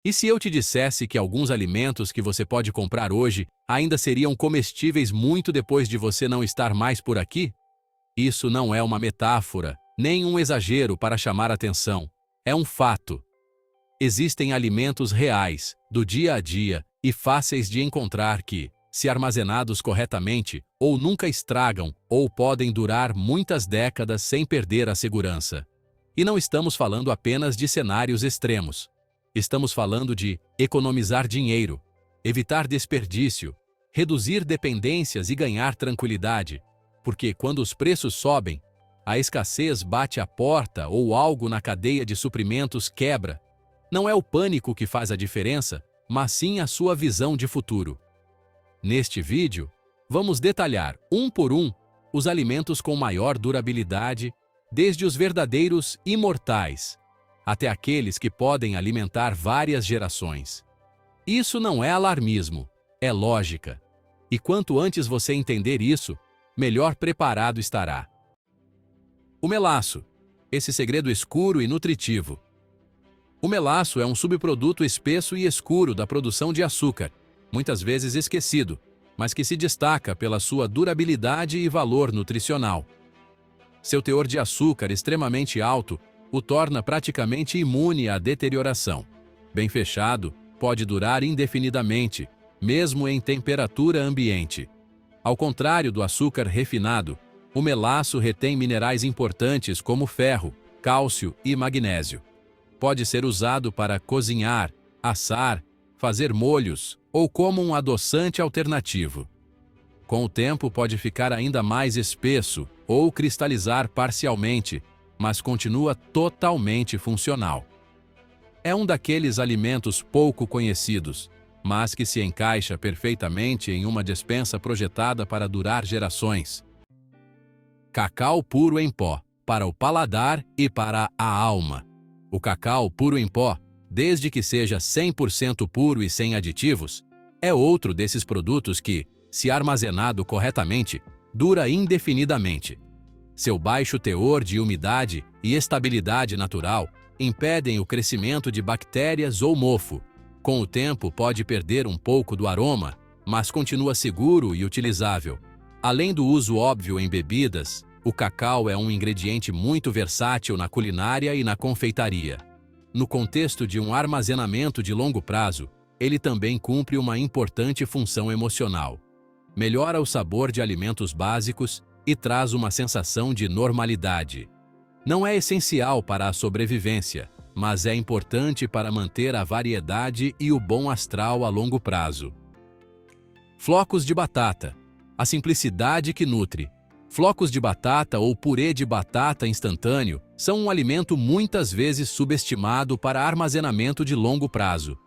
E se eu te dissesse que alguns alimentos que você pode comprar hoje ainda seriam comestíveis muito depois de você não estar mais por aqui? Isso não é uma metáfora, nem um exagero para chamar atenção. É um fato. Existem alimentos reais, do dia a dia, e fáceis de encontrar que, se armazenados corretamente, ou nunca estragam, ou podem durar muitas décadas sem perder a segurança. E não estamos falando apenas de cenários extremos. Estamos falando de economizar dinheiro, evitar desperdício, reduzir dependências e ganhar tranquilidade. Porque quando os preços sobem, a escassez bate à porta ou algo na cadeia de suprimentos quebra. Não é o pânico que faz a diferença, mas sim a sua visão de futuro. Neste vídeo, vamos detalhar, um por um, os alimentos com maior durabilidade, desde os verdadeiros imortais, até aqueles que podem alimentar várias gerações. Isso não é alarmismo, é lógica. E quanto antes você entender isso, melhor preparado estará. O melaço, esse segredo escuro e nutritivo. O melaço é um subproduto espesso e escuro da produção de açúcar, muitas vezes esquecido, mas que se destaca pela sua durabilidade e valor nutricional. Seu teor de açúcar extremamente alto o torna praticamente imune à deterioração. Bem fechado, pode durar indefinidamente, mesmo em temperatura ambiente. Ao contrário do açúcar refinado, o melaço retém minerais importantes como ferro, cálcio e magnésio. Pode ser usado para cozinhar, assar, fazer molhos ou como um adoçante alternativo. Com o tempo pode ficar ainda mais espesso ou cristalizar parcialmente, mas continua totalmente funcional. É um daqueles alimentos pouco conhecidos, mas que se encaixa perfeitamente em uma despensa projetada para durar gerações. Cacau puro em pó, para o paladar e para a alma. O cacau puro em pó, desde que seja 100% puro e sem aditivos, é outro desses produtos que, se armazenado corretamente, dura indefinidamente. Seu baixo teor de umidade e estabilidade natural impedem o crescimento de bactérias ou mofo. Com o tempo pode perder um pouco do aroma, mas continua seguro e utilizável. Além do uso óbvio em bebidas, o cacau é um ingrediente muito versátil na culinária e na confeitaria. No contexto de um armazenamento de longo prazo, ele também cumpre uma importante função emocional. Melhora o sabor de alimentos básicos e traz uma sensação de normalidade. Não é essencial para a sobrevivência, mas é importante para manter a variedade e o bom astral a longo prazo. Flocos de batata. A simplicidade que nutre. Flocos de batata ou purê de batata instantâneo são um alimento muitas vezes subestimado para armazenamento de longo prazo.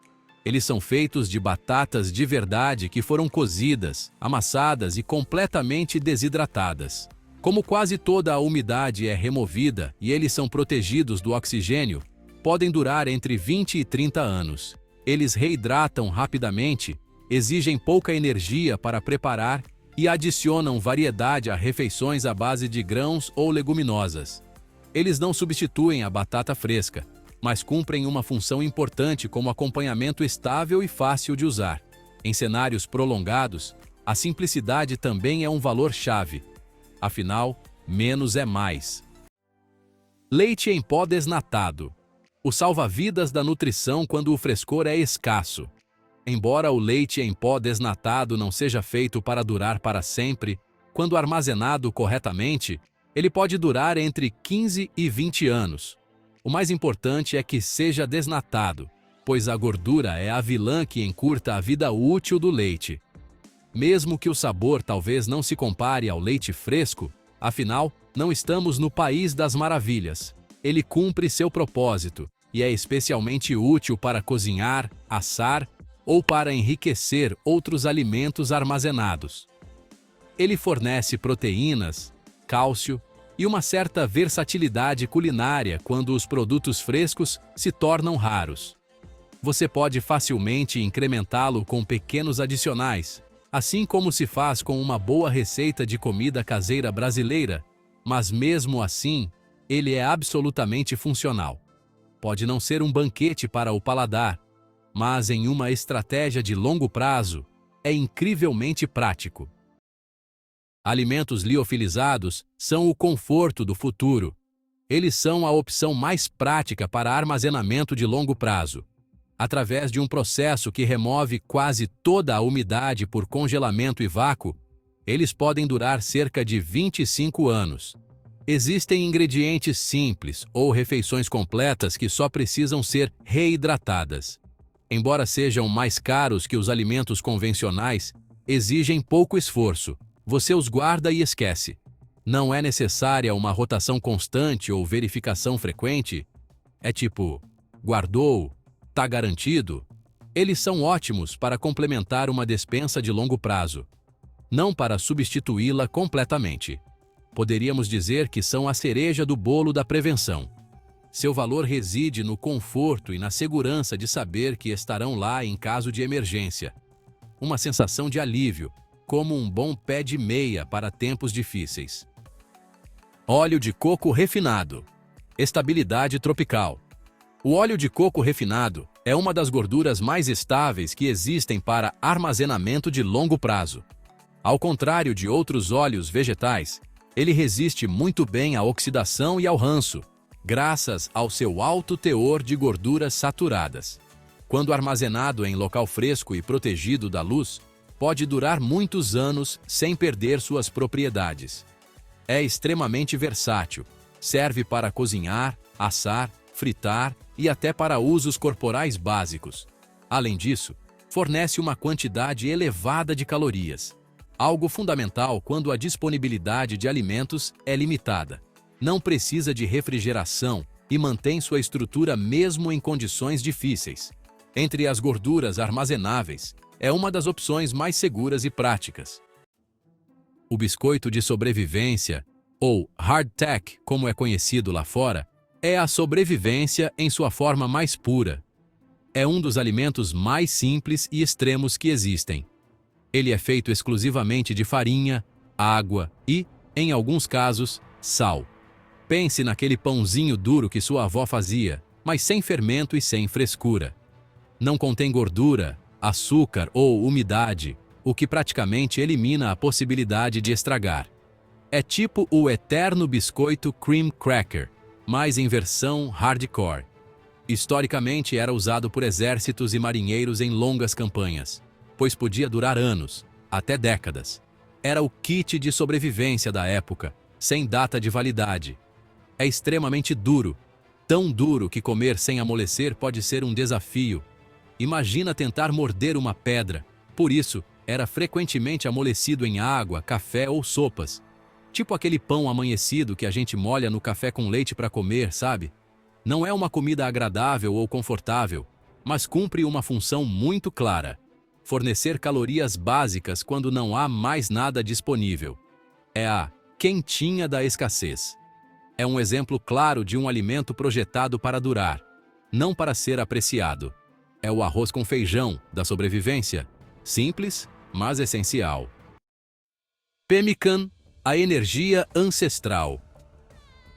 Eles são feitos de batatas de verdade que foram cozidas, amassadas e completamente desidratadas. Como quase toda a umidade é removida e eles são protegidos do oxigênio, podem durar entre 20 e 30 anos. Eles reidratam rapidamente, exigem pouca energia para preparar e adicionam variedade a refeições à base de grãos ou leguminosas. Eles não substituem a batata fresca, mas cumprem uma função importante como acompanhamento estável e fácil de usar. Em cenários prolongados, a simplicidade também é um valor-chave. Afinal, menos é mais. Leite em pó desnatado. O salva-vidas da nutrição quando o frescor é escasso. Embora o leite em pó desnatado não seja feito para durar para sempre, quando armazenado corretamente, ele pode durar entre 15 e 20 anos. O mais importante é que seja desnatado, pois a gordura é a vilã que encurta a vida útil do leite. Mesmo que o sabor talvez não se compare ao leite fresco, afinal, não estamos no país das maravilhas. Ele cumpre seu propósito e é especialmente útil para cozinhar, assar ou para enriquecer outros alimentos armazenados. Ele fornece proteínas, cálcio e uma certa versatilidade culinária quando os produtos frescos se tornam raros. Você pode facilmente incrementá-lo com pequenos adicionais, assim como se faz com uma boa receita de comida caseira brasileira, mas mesmo assim, ele é absolutamente funcional. Pode não ser um banquete para o paladar, mas em uma estratégia de longo prazo, é incrivelmente prático. Alimentos liofilizados são o conforto do futuro. Eles são a opção mais prática para armazenamento de longo prazo. Através de um processo que remove quase toda a umidade por congelamento e vácuo, eles podem durar cerca de 25 anos. Existem ingredientes simples ou refeições completas que só precisam ser reidratadas. Embora sejam mais caros que os alimentos convencionais, exigem pouco esforço. Você os guarda e esquece. Não é necessária uma rotação constante ou verificação frequente. É tipo, guardou, tá garantido? Eles são ótimos para complementar uma despensa de longo prazo, não para substituí-la completamente. Poderíamos dizer que são a cereja do bolo da prevenção. Seu valor reside no conforto e na segurança de saber que estarão lá em caso de emergência. Uma sensação de alívio, como um bom pé de meia para tempos difíceis. Óleo de coco refinado. Estabilidade tropical. O óleo de coco refinado é uma das gorduras mais estáveis que existem para armazenamento de longo prazo. Ao contrário de outros óleos vegetais, ele resiste muito bem à oxidação e ao ranço, graças ao seu alto teor de gorduras saturadas. Quando armazenado em local fresco e protegido da luz, pode durar muitos anos sem perder suas propriedades. É extremamente versátil, serve para cozinhar, assar, fritar e até para usos corporais básicos. Além disso, fornece uma quantidade elevada de calorias, algo fundamental quando a disponibilidade de alimentos é limitada. Não precisa de refrigeração e mantém sua estrutura mesmo em condições difíceis. Entre as gorduras armazenáveis, é uma das opções mais seguras e práticas. O biscoito de sobrevivência, ou hardtack, como é conhecido lá fora, é a sobrevivência em sua forma mais pura. É um dos alimentos mais simples e extremos que existem. Ele é feito exclusivamente de farinha, água e, em alguns casos, sal. Pense naquele pãozinho duro que sua avó fazia, mas sem fermento e sem frescura. Não contém gordura, açúcar ou umidade, o que praticamente elimina a possibilidade de estragar. É tipo o eterno biscoito cream cracker, mas em versão hardcore. Historicamente era usado por exércitos e marinheiros em longas campanhas, pois podia durar anos, até décadas. Era o kit de sobrevivência da época, sem data de validade. É extremamente duro, tão duro que comer sem amolecer pode ser um desafio. Imagina tentar morder uma pedra. Por isso, era frequentemente amolecido em água, café ou sopas. Tipo aquele pão amanhecido que a gente molha no café com leite para comer, sabe? Não é uma comida agradável ou confortável, mas cumpre uma função muito clara: fornecer calorias básicas quando não há mais nada disponível. É a quentinha da escassez. É um exemplo claro de um alimento projetado para durar, não para ser apreciado. É o arroz com feijão da sobrevivência. Simples, mas essencial. Pemmican, a energia ancestral.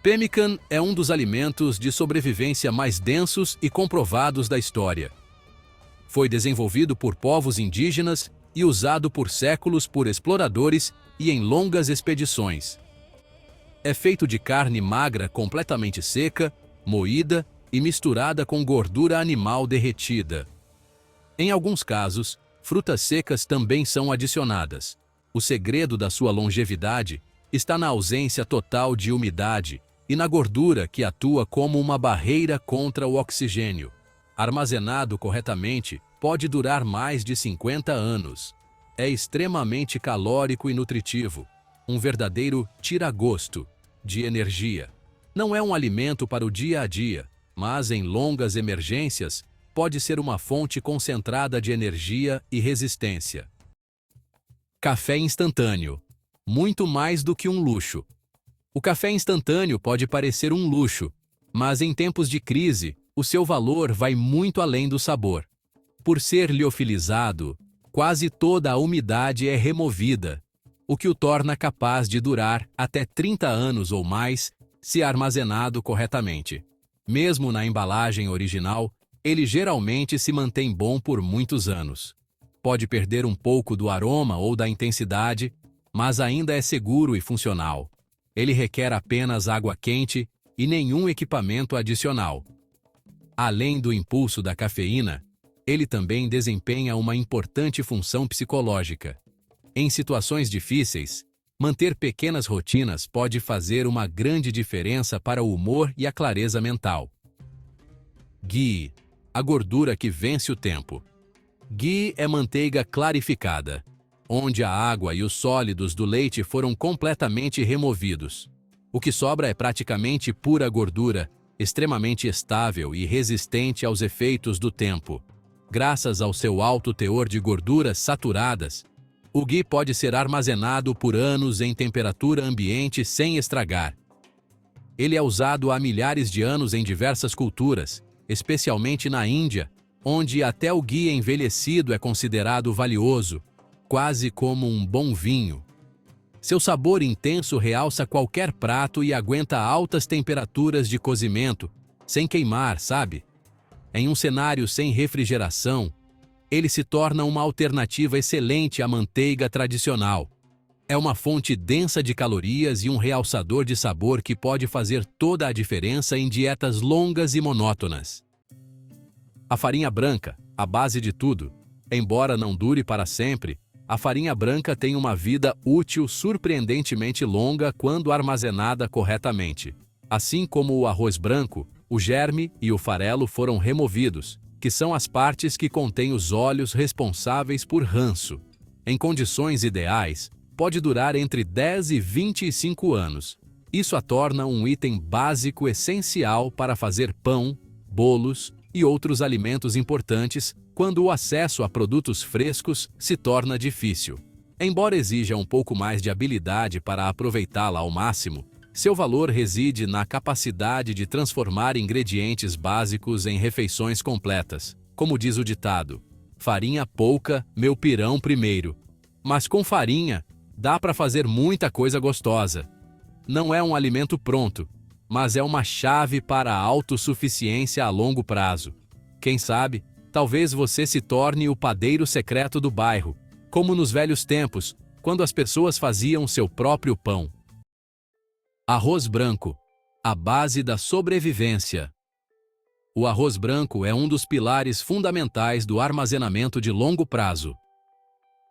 Pemmican é um dos alimentos de sobrevivência mais densos e comprovados da história. Foi desenvolvido por povos indígenas e usado por séculos por exploradores e em longas expedições. É feito de carne magra completamente seca, moída e misturada com gordura animal derretida. Em alguns casos, frutas secas também são adicionadas. O segredo da sua longevidade está na ausência total de umidade e na gordura que atua como uma barreira contra o oxigênio. Armazenado corretamente, pode durar mais de 50 anos. É extremamente calórico e nutritivo, um verdadeiro tira-gosto de energia. Não é um alimento para o dia a dia, mas em longas emergências pode ser uma fonte concentrada de energia e resistência. Café instantâneo. Muito mais do que um luxo. O café instantâneo pode parecer um luxo, mas em tempos de crise, o seu valor vai muito além do sabor. Por ser liofilizado, quase toda a umidade é removida, o que o torna capaz de durar até 30 anos ou mais se armazenado corretamente. Mesmo na embalagem original, ele geralmente se mantém bom por muitos anos. Pode perder um pouco do aroma ou da intensidade, mas ainda é seguro e funcional. Ele requer apenas água quente e nenhum equipamento adicional. Além do impulso da cafeína, ele também desempenha uma importante função psicológica. Em situações difíceis, manter pequenas rotinas pode fazer uma grande diferença para o humor e a clareza mental. Ghee, a gordura que vence o tempo. Ghee é manteiga clarificada, onde a água e os sólidos do leite foram completamente removidos. O que sobra é praticamente pura gordura, extremamente estável e resistente aos efeitos do tempo. Graças ao seu alto teor de gorduras saturadas, o ghee pode ser armazenado por anos em temperatura ambiente sem estragar. Ele é usado há milhares de anos em diversas culturas, especialmente na Índia, onde até o ghee envelhecido é considerado valioso, quase como um bom vinho. Seu sabor intenso realça qualquer prato e aguenta altas temperaturas de cozimento, sem queimar, sabe? Em um cenário sem refrigeração, ele se torna uma alternativa excelente à manteiga tradicional. É uma fonte densa de calorias e um realçador de sabor que pode fazer toda a diferença em dietas longas e monótonas. A farinha branca, a base de tudo. Embora não dure para sempre, a farinha branca tem uma vida útil surpreendentemente longa quando armazenada corretamente. Assim como o arroz branco, o germe e o farelo foram removidos, que são as partes que contêm os óleos responsáveis por ranço. Em condições ideais, pode durar entre 10 e 25 anos. Isso a torna um item básico essencial para fazer pão, bolos e outros alimentos importantes quando o acesso a produtos frescos se torna difícil. Embora exija um pouco mais de habilidade para aproveitá-la ao máximo, seu valor reside na capacidade de transformar ingredientes básicos em refeições completas. Como diz o ditado, farinha pouca, meu pirão primeiro. Mas com farinha, dá para fazer muita coisa gostosa. Não é um alimento pronto, mas é uma chave para a autossuficiência a longo prazo. Quem sabe, talvez você se torne o padeiro secreto do bairro, como nos velhos tempos, quando as pessoas faziam seu próprio pão. Arroz branco, a base da sobrevivência. O arroz branco é um dos pilares fundamentais do armazenamento de longo prazo.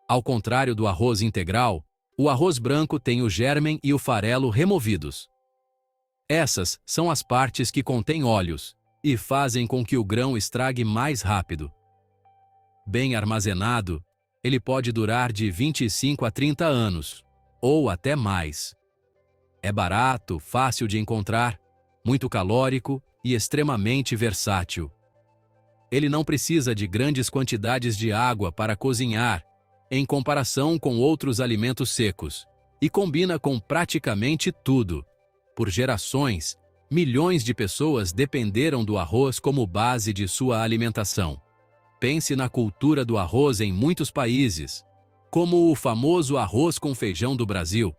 Ao contrário do arroz integral, o arroz branco tem o germen e o farelo removidos. Essas são as partes que contêm óleos e fazem com que o grão estrague mais rápido. Bem armazenado, ele pode durar de 25 a 30 anos, ou até mais. É barato, fácil de encontrar, muito calórico e extremamente versátil. Ele não precisa de grandes quantidades de água para cozinhar, em comparação com outros alimentos secos, e combina com praticamente tudo. Por gerações, milhões de pessoas dependeram do arroz como base de sua alimentação. Pense na cultura do arroz em muitos países, como o famoso arroz com feijão do Brasil.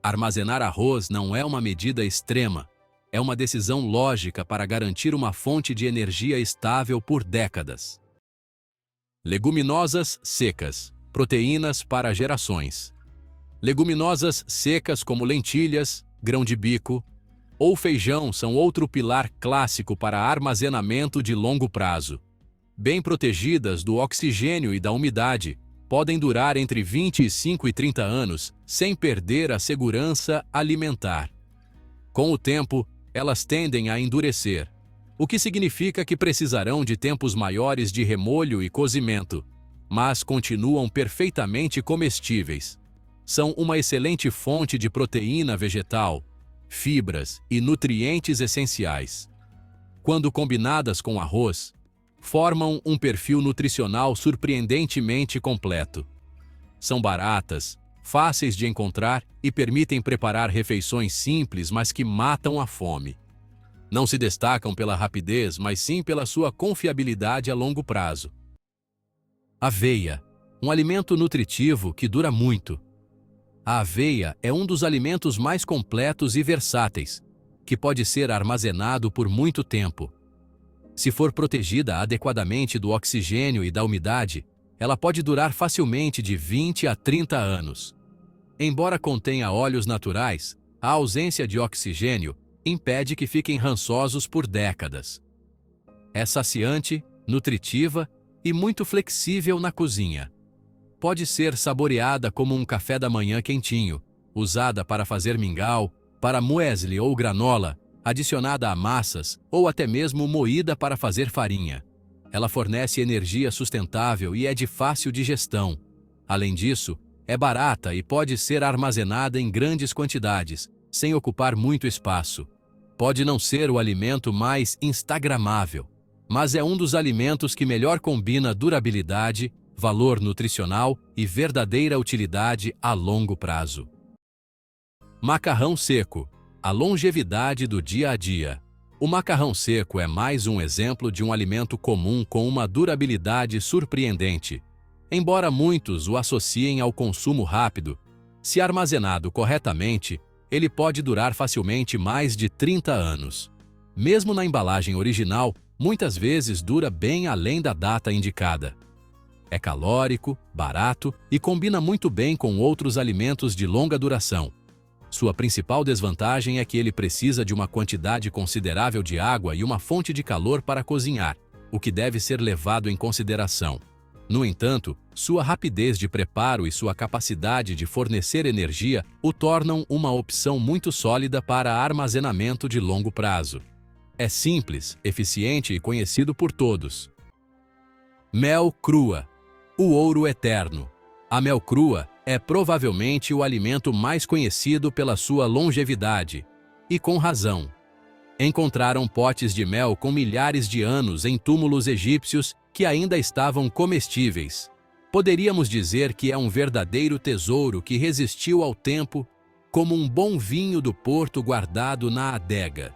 Armazenar arroz não é uma medida extrema, é uma decisão lógica para garantir uma fonte de energia estável por décadas. Leguminosas secas, proteínas para gerações. Leguminosas secas como lentilhas, grão de bico ou feijão são outro pilar clássico para armazenamento de longo prazo. Bem protegidas do oxigênio e da umidade, podem durar entre 25 e 30 anos sem perder a segurança alimentar. Com o tempo, elas tendem a endurecer, o que significa que precisarão de tempos maiores de remolho e cozimento, mas continuam perfeitamente comestíveis. São uma excelente fonte de proteína vegetal, fibras e nutrientes essenciais. Quando combinadas com arroz, formam um perfil nutricional surpreendentemente completo. São baratas, fáceis de encontrar e permitem preparar refeições simples, mas que matam a fome. Não se destacam pela rapidez, mas sim pela sua confiabilidade a longo prazo. Aveia, um alimento nutritivo que dura muito. A aveia é um dos alimentos mais completos e versáteis, que pode ser armazenado por muito tempo. Se for protegida adequadamente do oxigênio e da umidade, ela pode durar facilmente de 20 a 30 anos. Embora contenha óleos naturais, a ausência de oxigênio impede que fiquem rançosos por décadas. É saciante, nutritiva e muito flexível na cozinha. Pode ser saboreada como um café da manhã quentinho, usada para fazer mingau, para muesli ou granola, adicionada a massas ou até mesmo moída para fazer farinha. Ela fornece energia sustentável e é de fácil digestão. Além disso, é barata e pode ser armazenada em grandes quantidades, sem ocupar muito espaço. Pode não ser o alimento mais instagramável, mas é um dos alimentos que melhor combina durabilidade, valor nutricional e verdadeira utilidade a longo prazo. Macarrão seco. A longevidade do dia a dia. O macarrão seco é mais um exemplo de um alimento comum com uma durabilidade surpreendente. Embora muitos o associem ao consumo rápido, se armazenado corretamente, ele pode durar facilmente mais de 30 anos. Mesmo na embalagem original, muitas vezes dura bem além da data indicada. É calórico, barato e combina muito bem com outros alimentos de longa duração. Sua principal desvantagem é que ele precisa de uma quantidade considerável de água e uma fonte de calor para cozinhar, o que deve ser levado em consideração. No entanto, sua rapidez de preparo e sua capacidade de fornecer energia o tornam uma opção muito sólida para armazenamento de longo prazo. É simples, eficiente e conhecido por todos. Mel crua. O ouro eterno. A mel crua é provavelmente o alimento mais conhecido pela sua longevidade, e com razão. Encontraram potes de mel com milhares de anos em túmulos egípcios que ainda estavam comestíveis. Poderíamos dizer que é um verdadeiro tesouro que resistiu ao tempo, como um bom vinho do porto guardado na adega.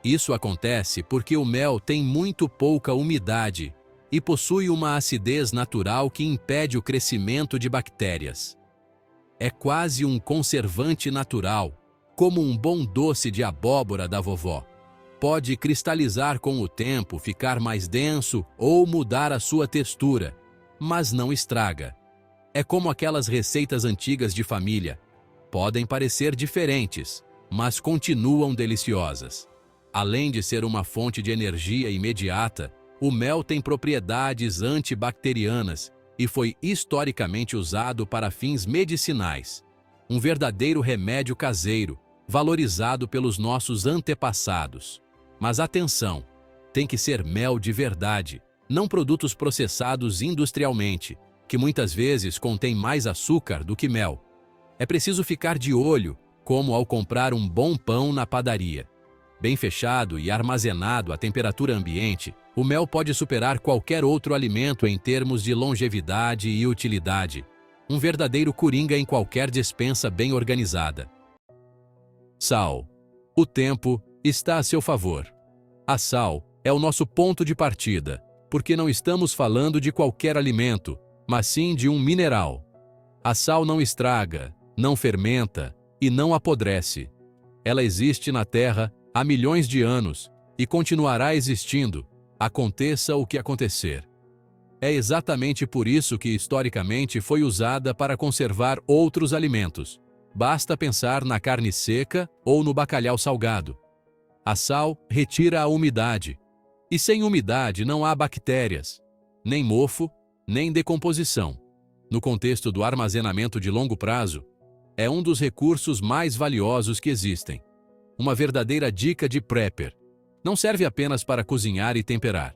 Isso acontece porque o mel tem muito pouca umidade e possui uma acidez natural que impede o crescimento de bactérias. É quase um conservante natural, como um bom doce de abóbora da vovó. Pode cristalizar com o tempo, ficar mais denso ou mudar a sua textura, mas não estraga. É como aquelas receitas antigas de família. Podem parecer diferentes, mas continuam deliciosas. Além de ser uma fonte de energia imediata, o mel tem propriedades antibacterianas e foi historicamente usado para fins medicinais. Um verdadeiro remédio caseiro, valorizado pelos nossos antepassados. Mas atenção, tem que ser mel de verdade, não produtos processados industrialmente, que muitas vezes contêm mais açúcar do que mel. É preciso ficar de olho, como ao comprar um bom pão na padaria. Bem fechado e armazenado à temperatura ambiente, o mel pode superar qualquer outro alimento em termos de longevidade e utilidade. Um verdadeiro coringa em qualquer despensa bem organizada. Sal. O tempo está a seu favor. A sal é o nosso ponto de partida, porque não estamos falando de qualquer alimento, mas sim de um mineral. A sal não estraga, não fermenta e não apodrece. Ela existe na Terra há milhões de anos e continuará existindo, aconteça o que acontecer. É exatamente por isso que historicamente foi usada para conservar outros alimentos. Basta pensar na carne seca ou no bacalhau salgado. A sal retira a umidade, e sem umidade não há bactérias, nem mofo, nem decomposição. No contexto do armazenamento de longo prazo, é um dos recursos mais valiosos que existem. Uma verdadeira dica de prepper. Não serve apenas para cozinhar e temperar,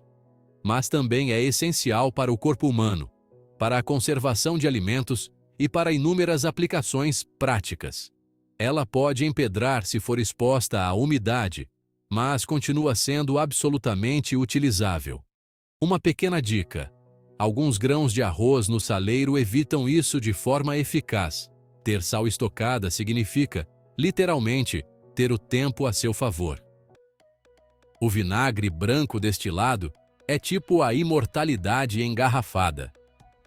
mas também é essencial para o corpo humano, para a conservação de alimentos e para inúmeras aplicações práticas. Ela pode empedrar se for exposta à umidade, mas continua sendo absolutamente utilizável. Uma pequena dica: alguns grãos de arroz no saleiro evitam isso de forma eficaz. Ter sal estocada significa, literalmente, ter o tempo a seu favor. O vinagre branco destilado é tipo a imortalidade engarrafada.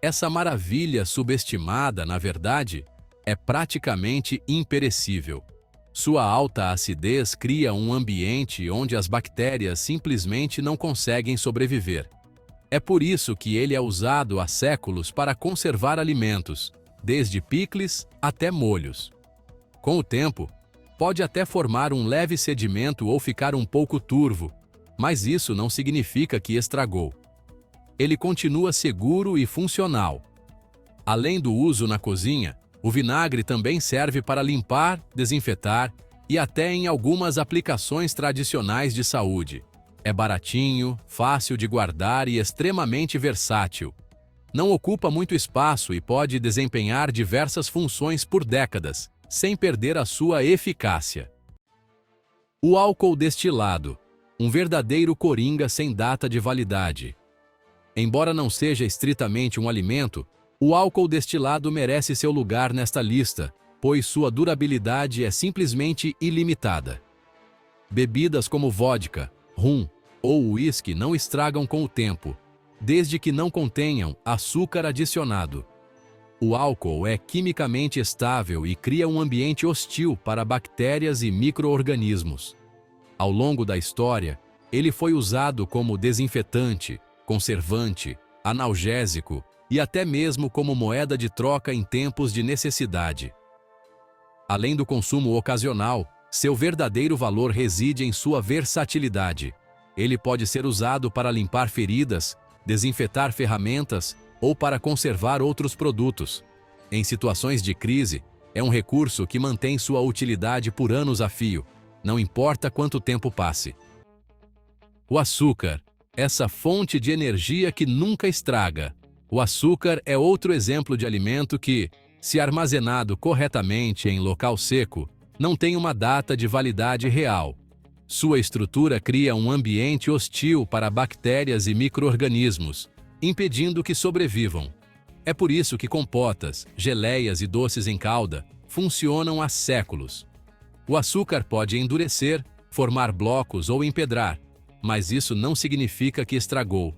Essa maravilha subestimada, na verdade, é praticamente imperecível. Sua alta acidez cria um ambiente onde as bactérias simplesmente não conseguem sobreviver. É por isso que ele é usado há séculos para conservar alimentos, desde picles até molhos. Com o tempo, pode até formar um leve sedimento ou ficar um pouco turvo, mas isso não significa que estragou. Ele continua seguro e funcional. Além do uso na cozinha, o vinagre também serve para limpar, desinfetar e até em algumas aplicações tradicionais de saúde. É baratinho, fácil de guardar e extremamente versátil. Não ocupa muito espaço e pode desempenhar diversas funções por décadas, sem perder a sua eficácia. O álcool destilado, um verdadeiro coringa sem data de validade. Embora não seja estritamente um alimento, o álcool destilado merece seu lugar nesta lista, pois sua durabilidade é simplesmente ilimitada. Bebidas como vodka, rum ou uísque não estragam com o tempo, desde que não contenham açúcar adicionado. O álcool é quimicamente estável e cria um ambiente hostil para bactérias e micro-organismos. Ao longo da história, ele foi usado como desinfetante, conservante, analgésico e até mesmo como moeda de troca em tempos de necessidade. Além do consumo ocasional, seu verdadeiro valor reside em sua versatilidade. Ele pode ser usado para limpar feridas, desinfetar ferramentas ou para conservar outros produtos. Em situações de crise, é um recurso que mantém sua utilidade por anos a fio, não importa quanto tempo passe. O açúcar, essa fonte de energia que nunca estraga. O açúcar é outro exemplo de alimento que, se armazenado corretamente em local seco, não tem uma data de validade real. Sua estrutura cria um ambiente hostil para bactérias e micro-organismos, impedindo que sobrevivam. É por isso que compotas, geleias e doces em calda funcionam há séculos. O açúcar pode endurecer, formar blocos ou empedrar, mas isso não significa que estragou.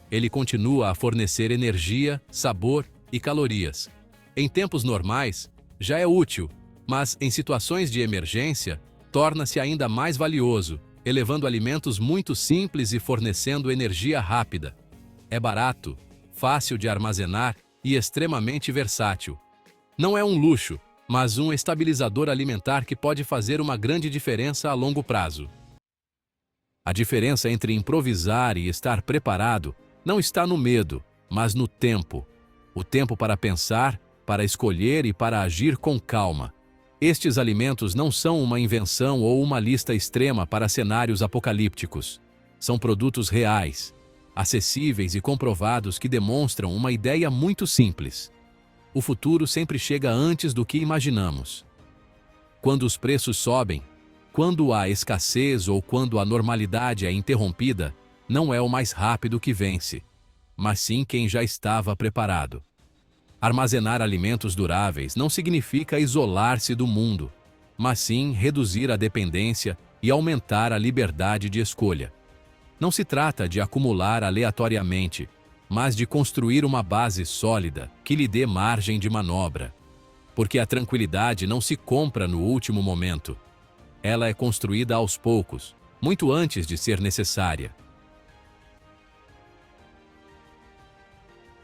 Ele continua a fornecer energia, sabor e calorias. Em tempos normais, já é útil, mas em situações de emergência, torna-se ainda mais valioso, elevando alimentos muito simples e fornecendo energia rápida. É barato, fácil de armazenar e extremamente versátil. Não é um luxo, mas um estabilizador alimentar que pode fazer uma grande diferença a longo prazo. A diferença entre improvisar e estar preparado não está no medo, mas no tempo. O tempo para pensar, para escolher e para agir com calma. Estes alimentos não são uma invenção ou uma lista extrema para cenários apocalípticos. São produtos reais, acessíveis e comprovados que demonstram uma ideia muito simples. O futuro sempre chega antes do que imaginamos. Quando os preços sobem, quando há escassez ou quando a normalidade é interrompida, não é o mais rápido que vence, mas sim quem já estava preparado. Armazenar alimentos duráveis não significa isolar-se do mundo, mas sim reduzir a dependência e aumentar a liberdade de escolha. Não se trata de acumular aleatoriamente, mas de construir uma base sólida que lhe dê margem de manobra. Porque a tranquilidade não se compra no último momento. Ela é construída aos poucos, muito antes de ser necessária.